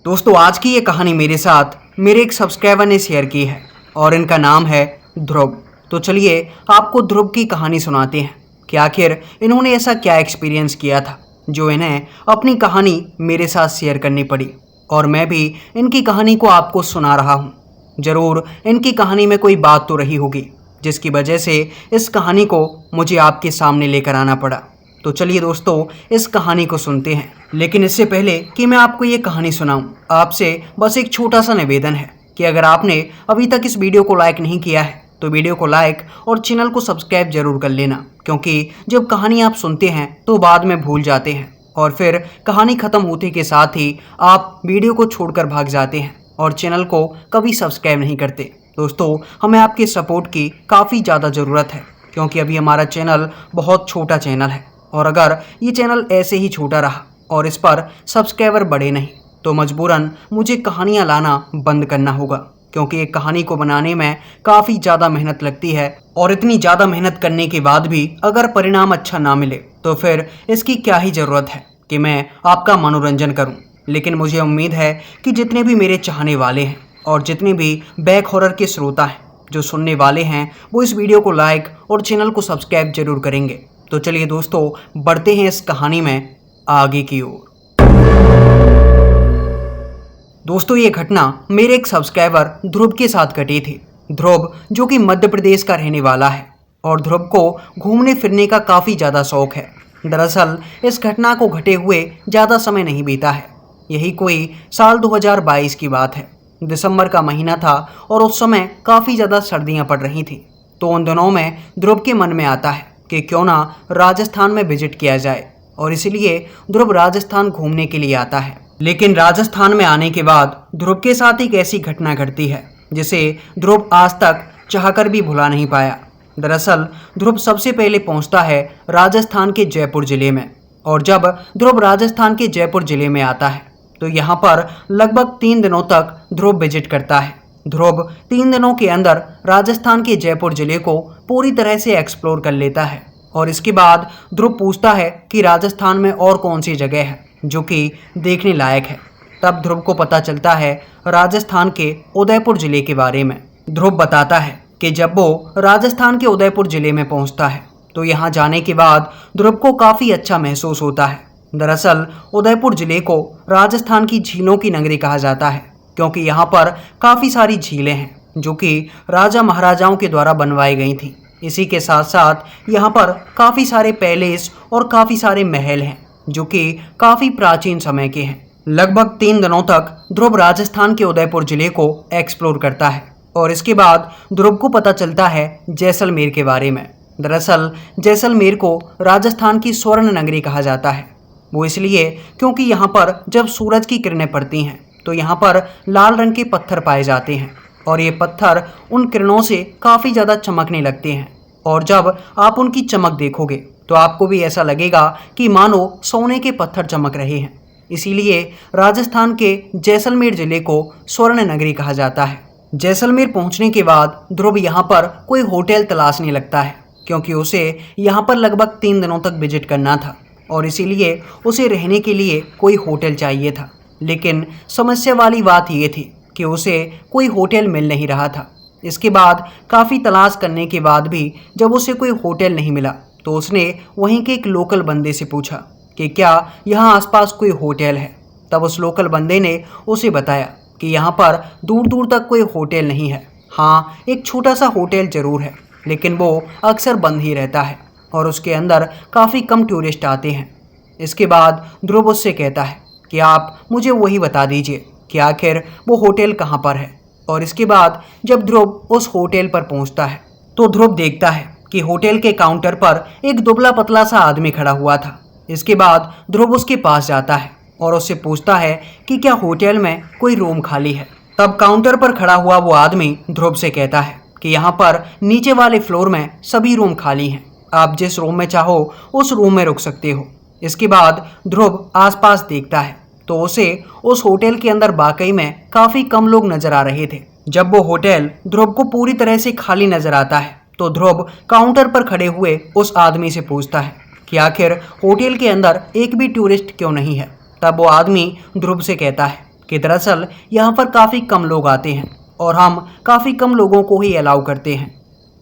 दोस्तों आज की ये कहानी मेरे साथ मेरे एक सब्सक्राइबर ने शेयर की है और इनका नाम है ध्रुव। तो चलिए आपको ध्रुव की कहानी सुनाते हैं कि आखिर इन्होंने ऐसा क्या एक्सपीरियंस किया था जो इन्हें अपनी कहानी मेरे साथ शेयर करनी पड़ी, और मैं भी इनकी कहानी को आपको सुना रहा हूँ। ज़रूर इनकी कहानी में कोई बात तो रही होगी जिसकी वजह से इस कहानी को मुझे आपके सामने लेकर आना पड़ा। तो चलिए दोस्तों इस कहानी को सुनते हैं। लेकिन इससे पहले कि मैं आपको ये कहानी सुनाऊं, आपसे बस एक छोटा सा निवेदन है कि अगर आपने अभी तक इस वीडियो को लाइक नहीं किया है तो वीडियो को लाइक और चैनल को सब्सक्राइब जरूर कर लेना, क्योंकि जब कहानी आप सुनते हैं तो बाद में भूल जाते हैं और फिर कहानी ख़त्म होते के साथ ही आप वीडियो को छोड़कर भाग जाते हैं और चैनल को कभी सब्सक्राइब नहीं करते। दोस्तों हमें आपके सपोर्ट की काफ़ी ज़्यादा ज़रूरत है, क्योंकि अभी हमारा चैनल बहुत छोटा चैनल है, और अगर ये चैनल ऐसे ही छोटा रहा और इस पर सब्सक्राइबर बढ़े नहीं तो मजबूरन मुझे कहानियाँ लाना बंद करना होगा, क्योंकि एक कहानी को बनाने में काफ़ी ज़्यादा मेहनत लगती है, और इतनी ज़्यादा मेहनत करने के बाद भी अगर परिणाम अच्छा ना मिले तो फिर इसकी क्या ही ज़रूरत है कि मैं आपका मनोरंजन करूं। लेकिन मुझे उम्मीद है कि जितने भी मेरे चाहने वाले हैं और जितने भी बैक हॉरर के श्रोता हैं जो सुनने वाले हैं वो इस वीडियो को लाइक और चैनल को सब्सक्राइब जरूर करेंगे। तो चलिए दोस्तों बढ़ते हैं इस कहानी में आगे की ओर। दोस्तों ये घटना मेरे एक सब्सक्राइबर ध्रुव के साथ घटी थी। ध्रुव जो कि मध्य प्रदेश का रहने वाला है और ध्रुव को घूमने फिरने का काफ़ी ज़्यादा शौक है। दरअसल इस घटना को घटे हुए ज़्यादा समय नहीं बीता है, यही कोई साल 2022 की बात है। दिसंबर का महीना था और उस समय काफ़ी ज़्यादा सर्दियाँ पड़ रही थी। तो उन दिनों में ध्रुव के मन में आता है कि क्यों ना राजस्थान में विजिट किया जाए, और इसलिए ध्रुव राजस्थान घूमने के लिए आता है। लेकिन राजस्थान में आने के बाद ध्रुव के साथ एक ऐसी घटना घटती है जिसे ध्रुव आज तक चाहकर भी भुला नहीं पाया। दरअसल ध्रुव सबसे पहले पहुंचता है राजस्थान के जयपुर जिले में, और जब ध्रुव राजस्थान के जयपुर जिले में आता है तो यहाँ पर लगभग 3 दिनों तक ध्रुव विजिट करता है। ध्रुव 3 दिनों के अंदर राजस्थान के जयपुर जिले को पूरी तरह से एक्सप्लोर कर लेता है, और इसके बाद ध्रुव पूछता है कि राजस्थान में और कौन सी जगह है जो कि देखने लायक है। तब ध्रुव को पता चलता है राजस्थान के उदयपुर जिले के बारे में। ध्रुव बताता है कि जब वो राजस्थान के उदयपुर जिले में पहुंचता है तो यहाँ जाने के बाद ध्रुव को काफ़ी अच्छा महसूस होता है। दरअसल उदयपुर जिले को राजस्थान की झीलों की नगरी कहा जाता है, क्योंकि यहाँ पर काफ़ी सारी झीलें हैं जो कि राजा महाराजाओं के द्वारा बनवाई गई थी। इसी के साथ साथ यहाँ पर काफ़ी सारे पैलेस और काफ़ी सारे महल हैं जो कि काफ़ी प्राचीन समय के हैं। लगभग 3 दिनों तक ध्रुव राजस्थान के उदयपुर जिले को एक्सप्लोर करता है, और इसके बाद ध्रुव को पता चलता है जैसलमेर के बारे में। दरअसल जैसलमेर को राजस्थान की स्वर्ण नगरी कहा जाता है। वो इसलिए क्योंकि यहाँ पर जब सूरज की किरणें पड़ती हैं तो यहाँ पर लाल रंग के पत्थर पाए जाते हैं, और ये पत्थर उन किरणों से काफ़ी ज़्यादा चमकने लगते हैं, और जब आप उनकी चमक देखोगे तो आपको भी ऐसा लगेगा कि मानो सोने के पत्थर चमक रहे हैं। इसीलिए राजस्थान के जैसलमेर जिले को स्वर्ण नगरी कहा जाता है। जैसलमेर पहुंचने के बाद ध्रुव यहाँ पर कोई होटल तलाशने लगता है, क्योंकि उसे यहाँ पर लगभग 3 दिनों तक विजिट करना था, और इसीलिए उसे रहने के लिए कोई होटल चाहिए था। लेकिन समस्या वाली बात ये थी कि उसे कोई होटल मिल नहीं रहा था। इसके बाद काफ़ी तलाश करने के बाद भी जब उसे कोई होटल नहीं मिला तो उसने वहीं के एक लोकल बंदे से पूछा कि क्या यहाँ आसपास कोई होटल है। तब उस लोकल बंदे ने उसे बताया कि यहाँ पर दूर दूर तक कोई होटल नहीं है। हाँ, एक छोटा सा होटल ज़रूर है, लेकिन वो अक्सर बंद ही रहता है और उसके अंदर काफ़ी कम टूरिस्ट आते हैं। इसके बाद ध्रुव उससे कहता है कि आप मुझे वही बता दीजिए कि आखिर वो होटल कहाँ पर है। और इसके बाद जब ध्रुव उस होटल पर पहुंचता है तो ध्रुव देखता है कि होटल के काउंटर पर एक दुबला पतला सा आदमी खड़ा हुआ था। इसके बाद ध्रुव उसके पास जाता है और उससे पूछता है कि क्या होटल में कोई रूम खाली है। तब काउंटर पर खड़ा हुआ वो आदमी ध्रुव से कहता है कि यहाँ पर नीचे वाले फ्लोर में सभी रूम खाली हैं, आप जिस रूम में चाहो उस रूम में रुक सकते हो। इसके बाद ध्रुव आसपास देखता है तो उसे उस होटल के अंदर वाकई में काफ़ी कम लोग नजर आ रहे थे। जब वो होटल ध्रुव को पूरी तरह से खाली नजर आता है तो ध्रुव काउंटर पर खड़े हुए उस आदमी से पूछता है कि आखिर होटल के अंदर एक भी टूरिस्ट क्यों नहीं है। तब वो आदमी ध्रुव से कहता है कि दरअसल यहाँ पर काफ़ी कम लोग आते हैं और हम काफ़ी कम लोगों को ही अलाउ करते हैं।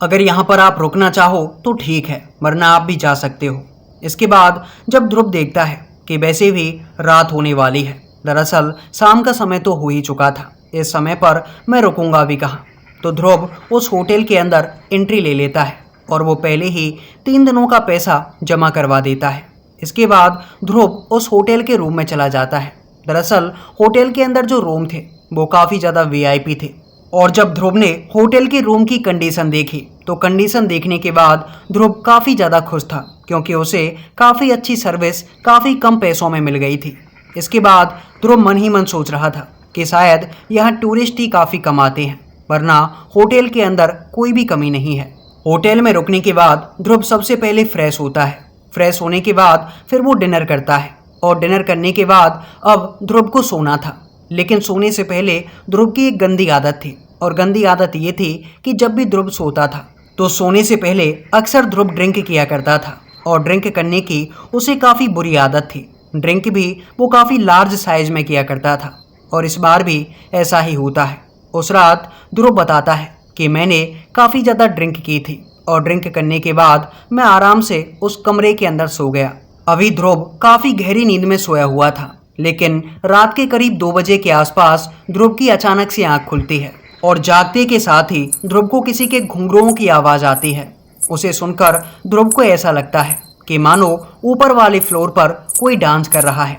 अगर यहाँ पर आप रुकना चाहो तो ठीक है, वरना आप भी जा सकते हो। इसके बाद जब ध्रुव देखता है कि वैसे भी रात होने वाली है, दरअसल शाम का समय तो हो ही चुका था, इस समय पर मैं रुकूंगा भी कहाँ। तो ध्रुव उस होटल के अंदर एंट्री ले लेता है और वो पहले ही 3 दिनों का पैसा जमा करवा देता है। इसके बाद ध्रुव उस होटल के रूम में चला जाता है। दरअसल होटल के अंदर जो रूम थे वो काफ़ी ज़्यादा वीआईपी थे और जब ध्रुव ने होटल के रूम की कंडीशन देखी तो कंडीशन देखने के बाद ध्रुव काफ़ी ज़्यादा खुश था, क्योंकि उसे काफ़ी अच्छी सर्विस काफ़ी कम पैसों में मिल गई थी। इसके बाद ध्रुव मन ही मन सोच रहा था कि शायद यहाँ टूरिस्ट ही काफ़ी कम आते हैं, वरना होटल के अंदर कोई भी कमी नहीं है। होटल में रुकने के बाद ध्रुव सबसे पहले फ्रेश होता है। फ्रेश होने के बाद फिर वो डिनर करता है और डिनर करने के बाद अब ध्रुव को सोना था, लेकिन सोने से पहले ध्रुव की एक गंदी आदत थी और गंदी आदत ये थी कि जब भी ध्रुव सोता था तो सोने से पहले अक्सर ध्रुव ड्रिंक किया करता था और ड्रिंक करने की उसे काफ़ी बुरी आदत थी। ड्रिंक भी वो काफ़ी लार्ज साइज में किया करता था और इस बार भी ऐसा ही होता है। उस रात ध्रुव बताता है कि मैंने काफ़ी ज़्यादा ड्रिंक की थी और ड्रिंक करने के बाद मैं आराम से उस कमरे के अंदर सो गया। अभी ध्रुव काफ़ी गहरी नींद में सोया हुआ था, लेकिन रात के करीब 2 बजे के आसपास ध्रुव की अचानक से आंख खुलती है और जागते के साथ ही ध्रुव को किसी के घुंघरुओं की आवाज़ आती है। उसे सुनकर ध्रुव को ऐसा लगता है कि मानो ऊपर वाले फ्लोर पर कोई डांस कर रहा है।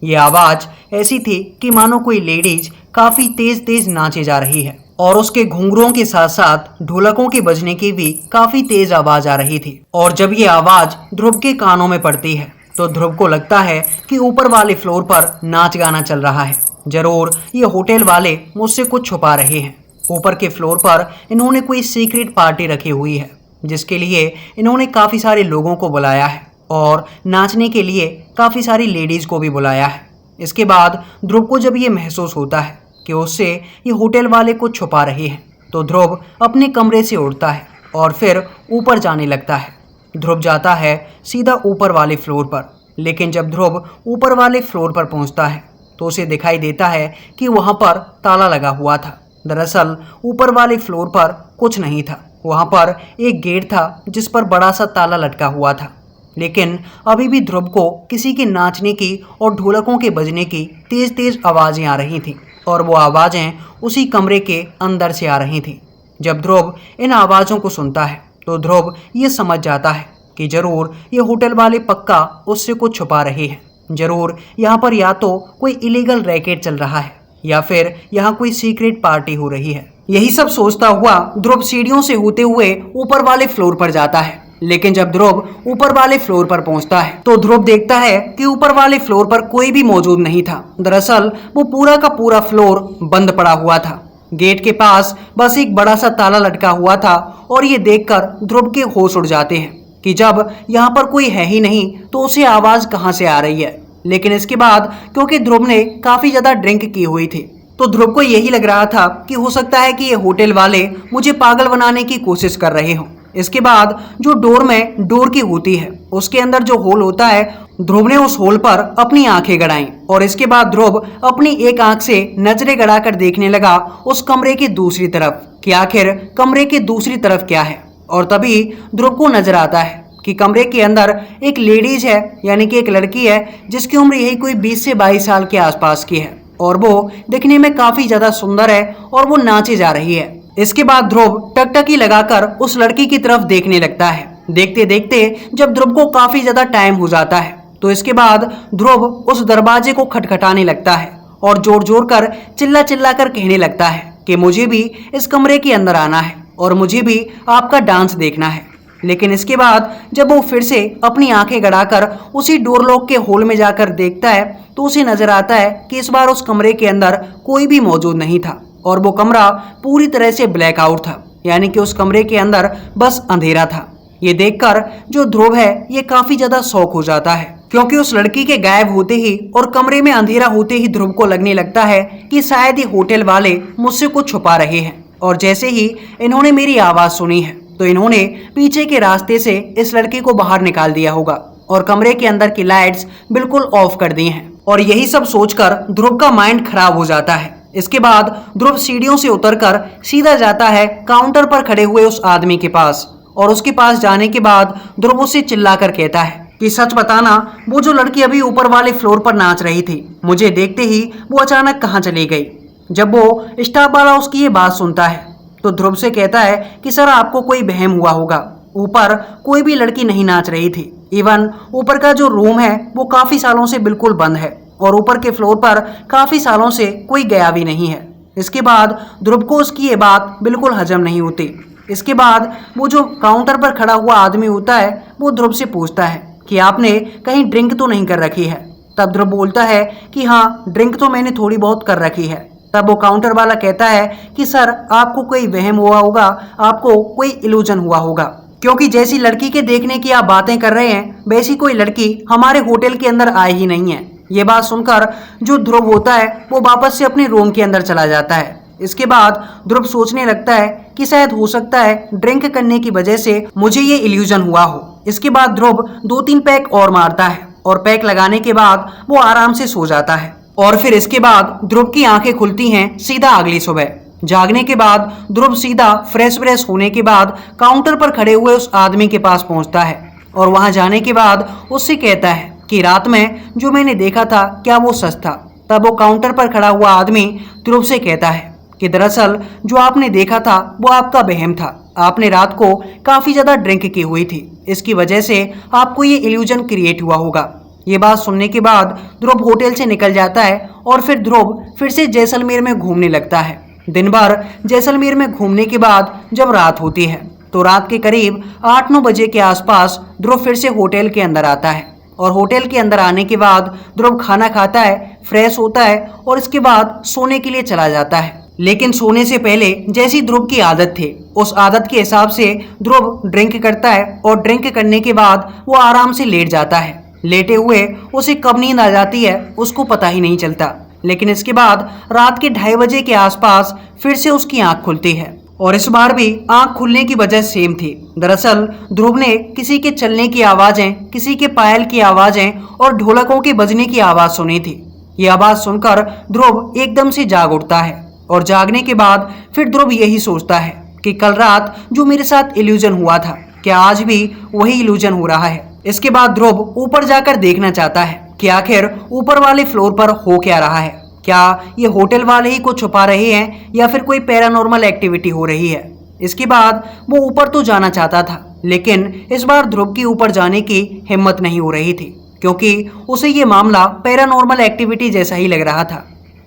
ये आवाज़ ऐसी थी कि मानो कोई लेडीज काफ़ी तेज तेज नाचे जा रही है और उसके घुंघरुओं के साथ साथ ढोलकों के बजने की भी काफ़ी तेज आवाज़ आ रही थी। और जब ये आवाज़ ध्रुव के कानों में पड़ती है तो ध्रुव को लगता है कि ऊपर वाले फ्लोर पर नाच गाना चल रहा है। जरूर ये होटल वाले मुझसे कुछ छुपा रहे हैं। ऊपर के फ्लोर पर इन्होंने कोई सीक्रेट पार्टी रखी हुई है, जिसके लिए इन्होंने काफ़ी सारे लोगों को बुलाया है और नाचने के लिए काफ़ी सारी लेडीज़ को भी बुलाया है। इसके बाद ध्रुव को जब ये महसूस होता है कि उससे ये होटल वाले कुछ छुपा रहे हैं तो ध्रुव अपने कमरे से उठता है और फिर ऊपर जाने लगता है। ध्रुव जाता है सीधा ऊपर वाले फ्लोर पर, लेकिन जब ध्रुव ऊपर वाले फ्लोर पर पहुंचता है तो उसे दिखाई देता है कि वहां पर ताला लगा हुआ था। दरअसल ऊपर वाले फ्लोर पर कुछ नहीं था, वहां पर एक गेट था जिस पर बड़ा सा ताला लटका हुआ था। लेकिन अभी भी ध्रुव को किसी के नाचने की और ढोलकों के बजने की तेज तेज आवाज़ें आ रही थीं और वो आवाज़ें उसी कमरे के अंदर से आ रही थीं। जब ध्रुव इन आवाज़ों को सुनता है तो ध्रुव ये समझ जाता है कि ज़रूर ये होटल वाले पक्का उससे कुछ छुपा रहे हैं। ज़रूर यहाँ पर या तो कोई इलीगल रैकेट चल रहा है या फिर यहाँ कोई सीक्रेट पार्टी हो रही है। यही सब सोचता हुआ ध्रुव सीढ़ियों से होते हुए ऊपर वाले फ्लोर पर जाता है। लेकिन जब ध्रुव ऊपर वाले फ्लोर पर पहुंचता है तो ध्रुव देखता है कि ऊपर वाले फ्लोर पर कोई भी मौजूद नहीं था। दरअसल वो पूरा का पूरा फ्लोर बंद पड़ा हुआ था। गेट के पास बस एक बड़ा सा ताला लटका हुआ था और ये देखकर ध्रुव के होश उड़ जाते हैं कि जब यहाँ पर कोई है ही नहीं तो उसे आवाज़ कहाँ से आ रही है। लेकिन इसके बाद क्योंकि ध्रुव ने काफ़ी ज़्यादा ड्रिंक की हुई थी तो ध्रुव को यही लग रहा था कि हो सकता है कि ये होटल वाले मुझे पागल बनाने की कोशिश कर रहे हों। इसके बाद जो डोर की होती है उसके अंदर जो होल होता है, ध्रुव ने उस होल पर अपनी आंखें गड़ाई और इसके बाद ध्रुव अपनी एक आंख से नजरें गड़ाकर देखने लगा उस कमरे की दूसरी तरफ कि आखिर कमरे की दूसरी तरफ क्या है। और तभी ध्रुव को नजर आता है कि कमरे के अंदर एक लेडीज है, यानी कि एक लड़की है जिसकी उम्र यही कोई 20 से 22 साल के आसपास की है और वो दिखने में काफी ज्यादा सुंदर है और वो नाचे जा रही है। इसके बाद ध्रुव टकटकी लगाकर उस लड़की की तरफ देखने लगता है। देखते देखते जब ध्रुव को काफी ज्यादा टाइम हो जाता है तो इसके बाद ध्रुव उस दरवाजे को खटखटाने लगता है और जोर जोर कर चिल्ला कर कहने लगता है कि मुझे भी इस कमरे के अंदर आना है और मुझे भी आपका डांस देखना है। लेकिन इसके बाद जब वो फिर से अपनी आंखें गड़ाकर उसी डोर लॉक के होल में जाकर देखता है तो उसे नजर आता है कि इस बार उस कमरे के अंदर कोई भी मौजूद नहीं था और वो कमरा पूरी तरह से ब्लैकआउट था, यानी कि उस कमरे के अंदर बस अंधेरा था। ये देखकर जो ध्रुव है ये काफी ज्यादा शॉक हो जाता है, क्योंकि उस लड़की के गायब होते ही और कमरे में अंधेरा होते ही ध्रुव को लगने लगता है कि शायद ये होटल वाले मुझसे कुछ छुपा रहे हैं और जैसे ही इन्होंने मेरी आवाज सुनी है तो इन्होंने पीछे के रास्ते से इस लड़की को बाहर निकाल दिया होगा और कमरे के अंदर की लाइट्स बिल्कुल ऑफ कर दी हैं। और यही सब सोचकर ध्रुव का माइंड खराब हो जाता है। इसके बाद ध्रुव सीढ़ियों से उतरकर सीधा जाता है काउंटर पर खड़े हुए उस आदमी के पास, और उसके पास जाने के बाद ध्रुव उससे चिल्लाकर कहता है कि सच बताना, वो जो लड़की अभी ऊपर वाले फ्लोर पर नाच रही थी, मुझे देखते ही वो अचानक कहाँ चली गई। जब वो स्टाफ वाला उसकी ये बात सुनता है तो ध्रुव से कहता है कि सर आपको कोई वहम हुआ होगा, ऊपर कोई भी लड़की नहीं नाच रही थी। इवन ऊपर का जो रूम है वो काफ़ी सालों से बिल्कुल बंद है और ऊपर के फ्लोर पर काफ़ी सालों से कोई गया भी नहीं है। इसके बाद ध्रुव को उसकी ये बात बिल्कुल हजम नहीं होती। इसके बाद वो जो काउंटर पर खड़ा हुआ आदमी होता है वो ध्रुव से पूछता है कि आपने कहीं ड्रिंक तो नहीं कर रखी है। तब ध्रुव बोलता है कि हाँ, ड्रिंक तो मैंने थोड़ी बहुत कर रखी है। तब वो काउंटर वाला कहता है कि सर आपको कोई वहम हुआ होगा, आपको कोई इल्यूजन हुआ होगा, क्योंकि जैसी लड़की के देखने की आप बातें कर रहे हैं वैसी कोई लड़की हमारे होटल के अंदर आई ही नहीं है। ये बात सुनकर जो ध्रुव होता है वो वापस से अपने रूम के अंदर चला जाता है। इसके बाद ध्रुव सोचने लगता है कि शायद हो सकता है ड्रिंक करने की वजह से मुझे ये इल्यूजन हुआ हो। इसके बाद ध्रुव 2-3 पैक और मारता है और पैक लगाने के बाद वो आराम से सो जाता है। और फिर इसके बाद ध्रुव की आंखें खुलती हैं सीधा अगली सुबह। जागने के बाद ध्रुव सीधा फ्रेश होने के बाद काउंटर पर खड़े हुए उस आदमी के पास पहुंचता है और वहां जाने के बाद उससे कहता है कि रात में जो मैंने देखा था क्या वो सच था। तब वो काउंटर पर खड़ा हुआ आदमी ध्रुव से कहता है कि दरअसल जो आपने देखा था वो आपका वहम था। आपने रात को काफ़ी ज़्यादा ड्रिंक की हुई थी, इसकी वजह से आपको ये इल्यूजन क्रिएट हुआ होगा। ये बात सुनने के बाद ध्रुव होटल से निकल जाता है और फिर ध्रुव फिर से जैसलमेर में घूमने लगता है। दिन भर जैसलमेर में घूमने के बाद जब रात होती है तो रात के करीब 8-9 बजे के आसपास ध्रुव फिर से होटल के अंदर आता है। और होटल के अंदर आने के बाद ध्रुव खाना खाता है, फ्रेश होता है और इसके बाद सोने के लिए चला जाता है। लेकिन सोने से पहले जैसी ध्रुव की आदत थी उस आदत के हिसाब से ध्रुव ड्रिंक करता है और ड्रिंक करने के बाद वो आराम से लेट जाता है। लेटे हुए उसे कब नींद आ जाती है उसको पता ही नहीं चलता। लेकिन इसके बाद रात के 2:30 बजे के आसपास फिर से उसकी आंख खुलती है और इस बार भी आंख खुलने की वजह सेम थी। दरअसल ध्रुव ने किसी के चलने की आवाजें, किसी के पायल की आवाजें और ढोलकों के बजने की आवाज सुनी थी। ये आवाज सुनकर ध्रुव एकदम से जाग उठता है और जागने के बाद फिर ध्रुव यही सोचता है कि कल रात जो मेरे साथ इल्यूजन हुआ था क्या आज भी वही इल्यूजन हो रहा है। इसके बाद ध्रुव ऊपर जाकर देखना चाहता है कि आखिर ऊपर वाले फ्लोर पर हो क्या रहा है। क्या ये होटल वाले ही को छुपा रहे हैं या फिर कोई पैरानॉर्मल एक्टिविटी हो रही है। इसके बाद वो ऊपर तो जाना चाहता था, लेकिन इस बार ध्रुव की ऊपर जाने की हिम्मत नहीं हो रही थी क्योंकि उसे ये मामला पैरानॉर्मल एक्टिविटी जैसा ही लग रहा था।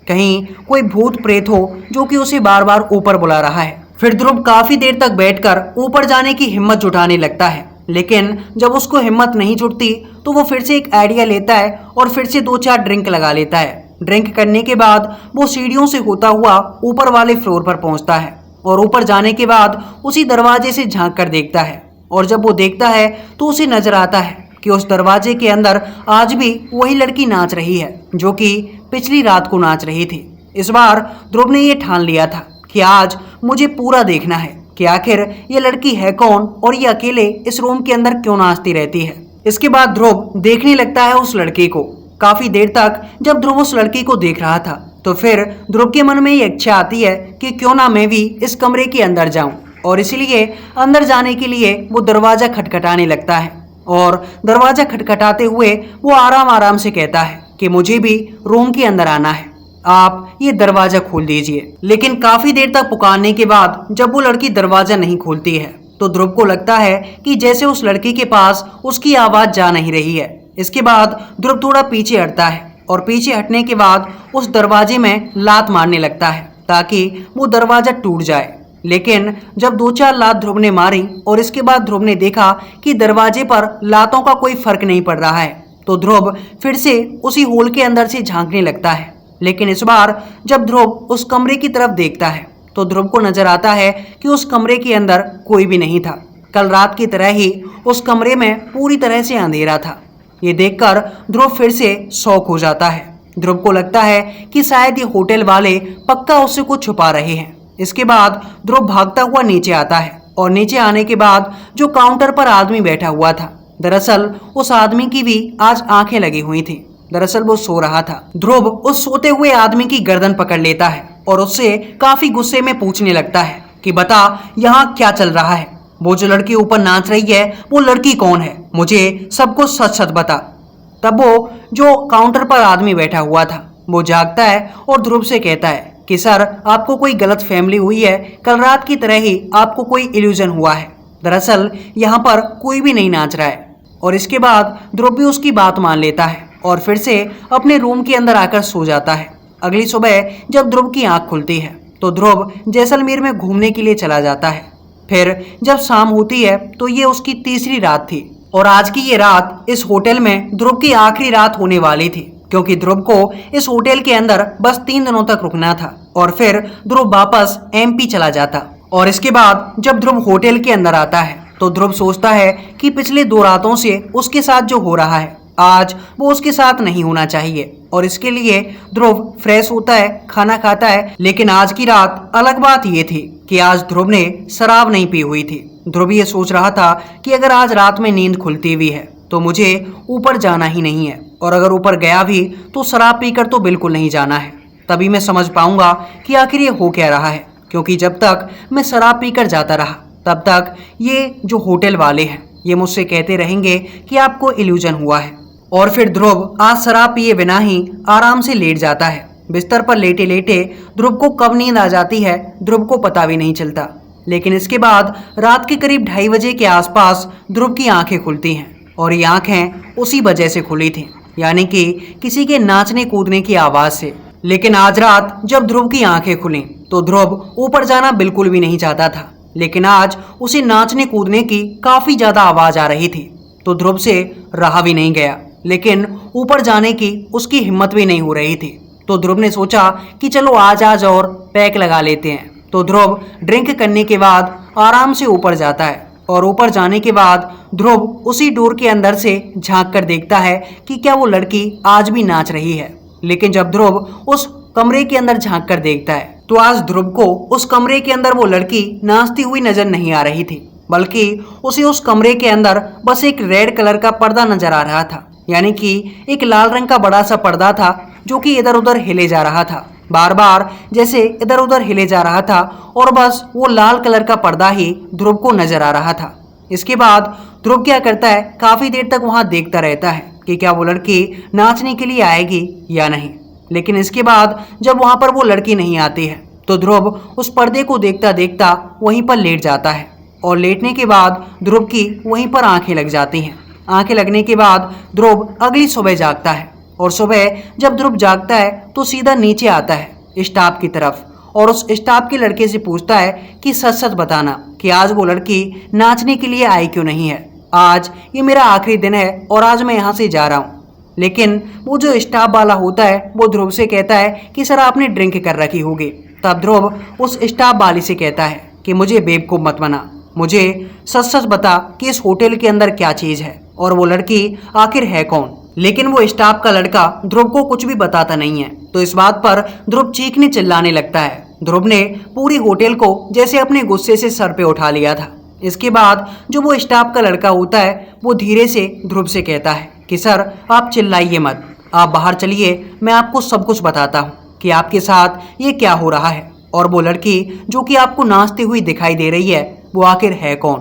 कहीं कोई भूत प्रेत हो जो कि उसे बार बार ऊपर बुला रहा है। फिर ध्रुव काफी देर तक बैठकर ऊपर जाने की हिम्मत जुटाने लगता है, लेकिन जब उसको हिम्मत नहीं जुटती तो वो फिर से एक आइडिया लेता है और फिर से 2-4 ड्रिंक लगा लेता है। ड्रिंक करने के बाद वो सीढ़ियों से होता हुआ ऊपर वाले फ्लोर पर पहुंचता है और ऊपर जाने के बाद उसी दरवाजे से झांक कर देखता है और जब वो देखता है तो उसे नजर आता है कि उस दरवाजे के अंदर आज भी वही लड़की नाच रही है जो कि पिछली रात को नाच रही थी। इस बार ध्रुव ने ये ठान लिया था कि आज मुझे पूरा देखना है कि आखिर ये लड़की है कौन और ये अकेले इस रूम के अंदर क्यों नाचती रहती है। इसके बाद ध्रुव देखने लगता है उस लड़की को। काफी देर तक जब ध्रुव उस लड़की को देख रहा था तो फिर ध्रुव के मन में ये इच्छा आती है कि क्यों ना मैं भी इस कमरे के अंदर जाऊं, और इसलिए अंदर जाने के लिए वो दरवाजा खटखटाने लगता है और दरवाजा खटखटाते हुए वो आराम आराम से कहता है कि मुझे भी रूम के अंदर आना है, आप ये दरवाजा खोल दीजिए। लेकिन काफी देर तक पुकारने के बाद जब वो लड़की दरवाजा नहीं खोलती है तो ध्रुव को लगता है कि जैसे उस लड़की के पास उसकी आवाज जा नहीं रही है। इसके बाद ध्रुव थोड़ा पीछे हटता है और पीछे हटने के बाद उस दरवाजे में लात मारने लगता है ताकि वो दरवाजा टूट जाए। लेकिन जब 2-4 लात ध्रुव ने मारी और इसके बाद ध्रुव ने देखा कि दरवाजे पर लातों का कोई फर्क नहीं पड़ रहा है तो ध्रुव फिर से उसी होल के अंदर से झांकने लगता है। लेकिन इस बार जब ध्रुव उस कमरे की तरफ देखता है तो ध्रुव को नजर आता है कि उस कमरे के अंदर कोई भी नहीं था। कल रात की तरह ही उस कमरे में पूरी तरह से अंधेरा था। ये देखकर ध्रुव फिर से शॉक हो जाता है। ध्रुव को लगता है कि शायद ये होटल वाले पक्का उससे कुछ छुपा रहे हैं। इसके बाद ध्रुव भागता हुआ नीचे आता है और नीचे आने के बाद जो काउंटर पर आदमी बैठा हुआ था, दरअसल उस आदमी की भी आज आंखें लगी हुई थी। दरअसल वो सो रहा था। ध्रुव उस सोते हुए आदमी की गर्दन पकड़ लेता है और उससे काफी गुस्से में पूछने लगता है कि बता यहाँ क्या चल रहा है, वो जो लड़की ऊपर नाच रही है वो लड़की कौन है, मुझे सब कुछ सच सच बता। तब वो जो काउंटर पर आदमी बैठा हुआ था वो जागता है और ध्रुव से कहता है कि सर आपको कोई गलत फैमिली हुई है, कल रात की तरह ही आपको कोई इल्यूजन हुआ है, दरअसल यहाँ पर कोई भी नहीं नाच रहा है। और इसके बाद ध्रुव भी उसकी बात मान लेता है और फिर से अपने रूम के अंदर आकर सो जाता है। अगली सुबह जब ध्रुव की आंख खुलती है तो ध्रुव जैसलमेर में घूमने के लिए चला जाता है। फिर जब शाम होती है तो ये उसकी तीसरी रात थी और आज की ये रात इस होटल में ध्रुव की आखिरी रात होने वाली थी, क्योंकि ध्रुव को इस होटल के अंदर बस 3 दिनों तक रुकना था और फिर ध्रुव वापस एमपी चला जाता। और इसके बाद जब ध्रुव होटल के अंदर आता है तो ध्रुव सोचता है कि पिछले 2 रातों से उसके साथ जो हो रहा है आज वो उसके साथ नहीं होना चाहिए, और इसके लिए ध्रुव फ्रेश होता है, खाना खाता है। लेकिन आज की रात अलग बात ये थी कि आज ध्रुव ने शराब नहीं पी हुई थी। ध्रुव ये सोच रहा था कि अगर आज रात में नींद खुलती हुई है तो मुझे ऊपर जाना ही नहीं है, और अगर ऊपर गया भी तो शराब पीकर तो बिल्कुल नहीं जाना है। तभी मैं समझ पाऊंगा कि आखिर ये हो क्या रहा है, क्योंकि जब तक मैं शराब पीकर जाता रहा तब तक ये जो होटल वाले हैं ये मुझसे कहते रहेंगे कि आपको इल्यूजन हुआ है। और फिर ध्रुव आज शराब पिए बिना ही आराम से लेट जाता है। बिस्तर पर लेटे लेटे ध्रुव को कब नींद आ जाती है ध्रुव को पता भी नहीं चलता। लेकिन इसके बाद रात के करीब 2:30 बजे के आसपास ध्रुव की आंखें खुलती हैं, और ये आंखें उसी वजह से खुली थी, यानी कि किसी के नाचने कूदने की आवाज से। लेकिन आज रात जब ध्रुव की आंखें खुली तो ध्रुव ऊपर जाना बिल्कुल भी नहीं चाहता था, लेकिन आज उसे नाचने कूदने की काफी ज्यादा आवाज आ रही थी तो ध्रुव से रहा भी नहीं गया। लेकिन ऊपर जाने की उसकी हिम्मत भी नहीं हो रही थी, तो ध्रुव ने सोचा कि चलो आज और पैक लगा लेते हैं। तो ध्रुव ड्रिंक करने के बाद आराम से ऊपर जाता है, और ऊपर जाने के बाद ध्रुव उसी डोर के अंदर से झांक कर देखता है कि क्या वो लड़की आज भी नाच रही है। लेकिन जब ध्रुव उस कमरे के अंदर झांक कर देखता है तो आज ध्रुव को उस कमरे के अंदर वो लड़की नाचती हुई नजर नहीं आ रही थी, बल्कि उसे उस कमरे के अंदर बस एक रेड कलर का पर्दा नजर आ रहा था, यानी कि एक लाल रंग का बड़ा सा पर्दा था जो कि इधर उधर हिले जा रहा था, बार बार जैसे इधर उधर हिले जा रहा था, और बस वो लाल कलर का पर्दा ही ध्रुव को नजर आ रहा था। इसके बाद ध्रुव क्या करता है, काफी देर तक वहां देखता रहता है कि क्या वो लड़की नाचने के लिए आएगी या नहीं। लेकिन इसके बाद जब वहां पर वो लड़की नहीं आती है तो ध्रुव उस पर्दे को देखता देखता वहीं पर लेट जाता है, और लेटने के बाद ध्रुव की वहीं पर आंखें लग जाती हैं। आंखें लगने के बाद ध्रुव अगली सुबह जागता है, और सुबह जब ध्रुव जागता है तो सीधा नीचे आता है स्टाफ की तरफ, और उस स्टाफ के लड़के से पूछता है कि सच सच बताना कि आज वो लड़की नाचने के लिए आई क्यों नहीं है। आज ये मेरा आखिरी दिन है और आज मैं यहाँ से जा रहा हूँ। लेकिन वो जो स्टाफ वाला होता है वो ध्रुव से कहता है कि सर आपने ड्रिंक कर रखी होगी। तब ध्रुव उस स्टाफ वाली से कहता है कि मुझे बेवकूफ़ मत बना, मुझे सच सच बता कि इस होटल के अंदर क्या चीज़ है और वो लड़की आखिर है कौन। लेकिन वो स्टाफ का लड़का ध्रुव को कुछ भी बताता नहीं है, तो इस बात पर ध्रुव चीखने चिल्लाने लगता है। ध्रुव ने पूरी होटल को जैसे अपने गुस्से से सर पे उठा लिया था। इसके बाद जो वो स्टाफ का लड़का होता है वो धीरे से ध्रुव से कहता है कि सर आप चिल्लाइए मत, आप बाहर चलिए, मैं आपको सब कुछ बताता हूँ कि आपके साथ ये क्या हो रहा है, और वो लड़की जो कि आपको नाचती हुई दिखाई दे रही है वो आखिर है कौन।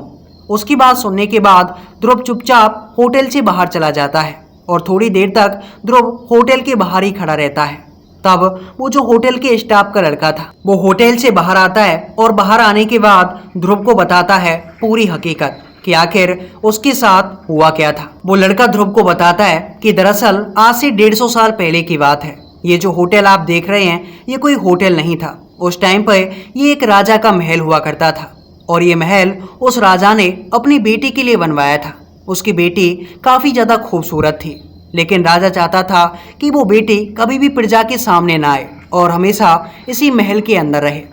उसकी बात सुनने के बाद ध्रुव चुपचाप होटल से बाहर चला जाता है, और थोड़ी देर तक ध्रुव होटल के बाहर ही खड़ा रहता है। तब वो जो होटल के स्टाफ का लड़का था वो होटल से बाहर आता है, और बाहर आने के बाद ध्रुव को बताता है पूरी हकीकत कि आखिर उसके साथ हुआ क्या था। वो लड़का ध्रुव को बताता है कि दरअसल आज से 150 साल पहले की बात है। ये जो होटल आप देख रहे हैं ये कोई होटल नहीं था। उस टाइम पर ये एक राजा का महल हुआ करता था, और ये महल उस राजा ने अपनी बेटी के लिए बनवाया था। उसकी बेटी काफ़ी ज़्यादा खूबसूरत थी, लेकिन राजा चाहता था कि वो बेटी कभी भी प्रजा के सामने ना आए और हमेशा इसी महल के अंदर रहे।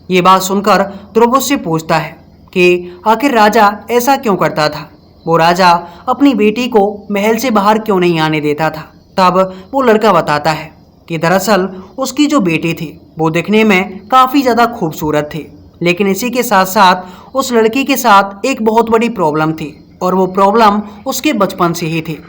ये बात सुनकर ध्रुव उससे पूछता है कि आखिर राजा ऐसा क्यों करता था, वो राजा अपनी बेटी को महल से बाहर क्यों नहीं आने देता था। तब वो लड़का बताता है कि दरअसल उसकी जो बेटी थी वो दिखने में काफ़ी ज़्यादा खूबसूरत थी, लेकिन इसी के साथ साथ उस लड़की के साथ एक बहुत बड़ी प्रॉब्लम थी, और वो प्रॉब्लम उसके बचपन से ही थी।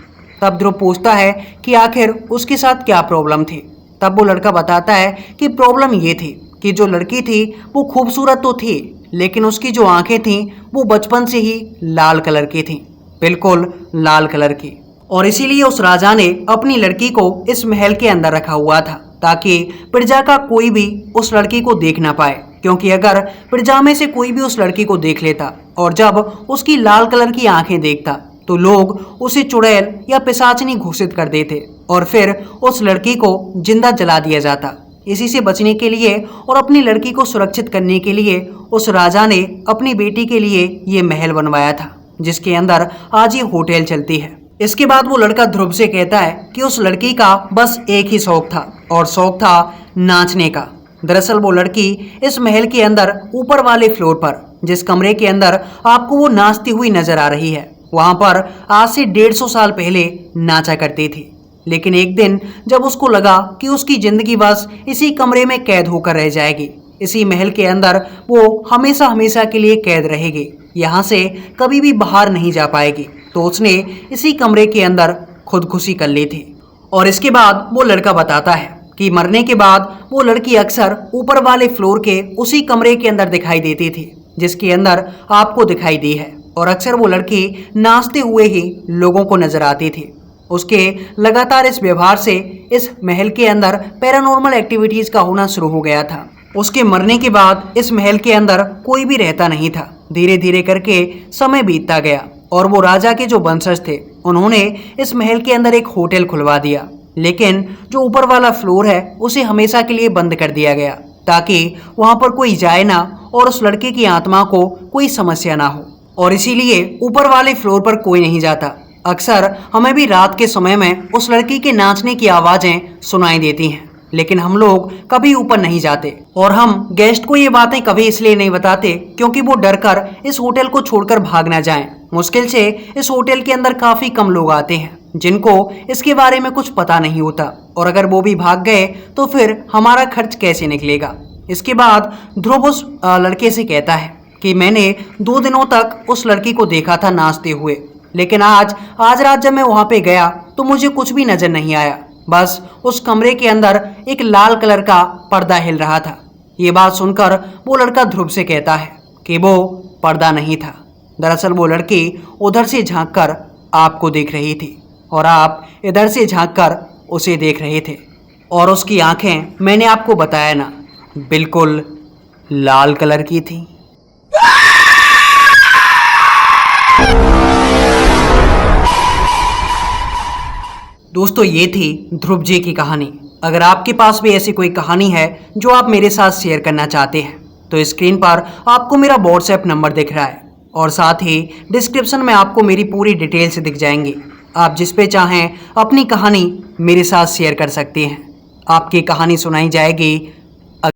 तब ध्रुव पूछता है कि आखिर उसके साथ क्या प्रॉब्लम थी। तब वो लड़का बताता है कि प्रॉब्लम ये थी कि जो लड़की थी वो खूबसूरत तो थी, लेकिन उसकी जो आंखें थीं वो बचपन से ही लाल कलर की थीं, बिल्कुल लाल कलर की। और इसीलिए उस राजा ने अपनी लड़की को इस महल के अंदर रखा हुआ था ताकि प्रजा का कोई भी उस लड़की को देख ना पाए, क्योंकि अगर प्रजा में से कोई भी उस लड़की को देख लेता और जब उसकी लाल कलर की आंखें देखता तो लोग उसे चुड़ैल या पिशाचनी घोषित कर देते और फिर उस लड़की को जिंदा जला दिया जाता। इसी से बचने के लिए और अपनी लड़की को सुरक्षित करने के लिए उस राजा ने अपनी बेटी के लिए ये महल बनवाया था, जिसके अंदर आज ये होटल चलती है। इसके बाद वो लड़का ध्रुव से कहता है कि उस लड़की का बस एक ही शौक था और शौक था नाचने का। दरअसल वो लड़की इस महल के अंदर ऊपर वाले फ्लोर पर जिस कमरे के अंदर आपको वो नाचती हुई नजर आ रही है, वहां पर आज से 150 साल पहले नाचा करती थी। लेकिन एक दिन जब उसको लगा कि उसकी जिंदगी बस इसी कमरे में कैद होकर रह जाएगी, इसी महल के अंदर वो हमेशा हमेशा के लिए कैद रहेगी, यहाँ से कभी भी बाहर नहीं जा पाएगी, तो उसने इसी कमरे के अंदर खुदकुशी कर ली थी। और इसके बाद वो लड़का बताता है कि मरने के बाद वो लड़की अक्सर ऊपर वाले फ्लोर के उसी कमरे के अंदर दिखाई देती थी जिसके अंदर आपको दिखाई दी है, और अक्सर वो लड़की नाचते हुए ही लोगों को नजर आती थी। उसके लगातार इस व्यवहार से इस महल के अंदर पैरानॉर्मल एक्टिविटीज का होना शुरू हो गया था। उसके मरने के बाद इस महल के अंदर कोई भी रहता नहीं था। धीरे धीरे करके समय बीतता गया और वो राजा के जो वंशज थे उन्होंने इस महल के अंदर एक होटल खुलवा दिया, लेकिन जो ऊपर वाला फ्लोर है उसे हमेशा के लिए बंद कर दिया गया ताकि वहां पर कोई जाए ना और उस लड़के की आत्मा को कोई समस्या ना हो। और इसीलिए ऊपर वाले फ्लोर पर कोई नहीं जाता। अक्सर हमें भी रात के समय में उस लड़की के नाचने की आवाजें सुनाई देती हैं, लेकिन हम लोग कभी ऊपर नहीं जाते और हम गेस्ट को ये बातें कभी इसलिए नहीं बताते क्योंकि वो डर कर इस होटल को छोड़कर भाग ना जाएं। मुश्किल से इस होटल के अंदर काफी कम लोग आते हैं जिनको इसके बारे में कुछ पता नहीं होता, और अगर वो भी भाग गए तो फिर हमारा खर्च कैसे निकलेगा। इसके बाद ध्रुव उस लड़के से कहता है कि मैंने 2 दिनों तक उस लड़की को देखा था नाचते हुए, लेकिन आज रात जब मैं वहां पे गया तो मुझे कुछ भी नजर नहीं आया, बस उस कमरे के अंदर एक लाल कलर का पर्दा हिल रहा था। ये बात सुनकर वो लड़का ध्रुव से कहता है कि वो पर्दा नहीं था, दरअसल वो लड़की उधर से झांक कर आपको देख रही थी और आप इधर से झांक कर उसे देख रहे थे, और उसकी आंखें मैंने आपको बताया ना, बिल्कुल लाल कलर की थी। दोस्तों, ये थी ध्रुव जी की कहानी। अगर आपके पास भी ऐसी कोई कहानी है जो आप मेरे साथ शेयर करना चाहते हैं तो स्क्रीन पर आपको मेरा व्हाट्सएप नंबर दिख रहा है और साथ ही डिस्क्रिप्शन में आपको मेरी पूरी डिटेल्स दिख जाएंगी। आप जिस पे चाहें अपनी कहानी मेरे साथ शेयर कर सकते हैं। आपकी कहानी सुनाई जाएगी